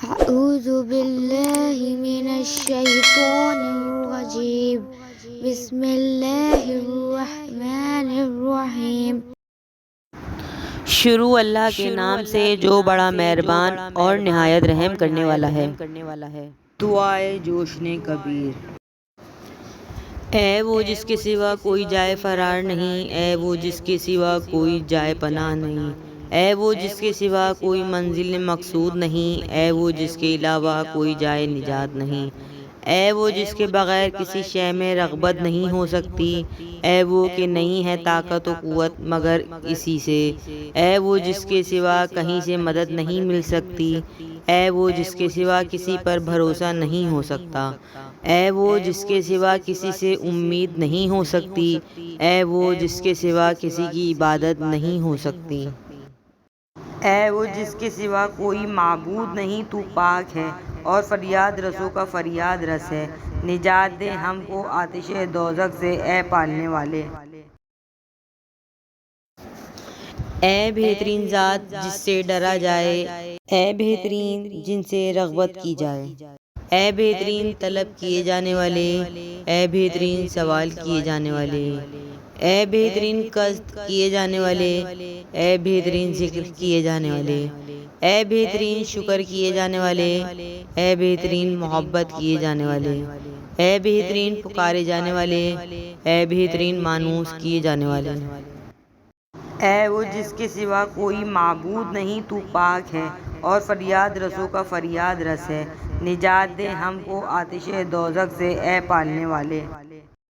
أعوذ بالله من الشيطان الرجيم بسم الله الرحمن الرحیم۔ شروع اللہ کے نام سے جو بڑا مہربان اور نہایت رحم کرنے والا ہے۔ دعائے جوشن کبیر۔ اے وہ جس کے سوا کوئی جائے فرار نہیں، اے وہ جس کے سوا کوئی جائے پناہ نہیں، اے وہ جس کے سوا کوئی منزل مقصود نہیں، اے وہ جس کے علاوہ کوئی جائے نجات نہیں، اے وہ جس کے بغیر کسی شے میں رغبت نہیں ہو سکتی، اے وہ کہ نہیں ہے طاقت و قوت مگر اسی سے، اے وہ جس کے سوا کہیں سے مدد نہیں مل سکتی، اے وہ جس کے سوا کسی پر بھروسہ نہیں ہو سکتا، اے وہ جس کے سوا کسی سے امید نہیں ہو سکتی، اے وہ جس کے سوا کسی کی عبادت نہیں ہو سکتی، اے وہ جس کے سوا کوئی معبود نہیں، تو پاک ہے اور فریاد رسوں کا فریاد رس ہے۔ نجات دے ہم کو آتش دوزخ سے اے پالنے والے۔ اے بہترین ذات جس سے ڈرا جائے، اے بہترین جن سے رغبت کی جائے، اے بہترین طلب کیے جانے والے، اے بہترین سوال کیے جانے والے، اے بہترین قصد کیے جانے والے، اے بہترین ذکر کیے جانے والے، اے بہترین شکر کیے جانے والے، اے بہترین محبت کیے جانے والے، اے بہترین پکارے جانے والے، اے بہترین مانوس کیے جانے والے، اے وہ جس کے سوا کوئی معبود نہیں، تو پاک ہے اور فریاد رسوں کا فریاد رس ہے۔ نجات دے ہم کو آتش دوزخ سے اے پالنے والے۔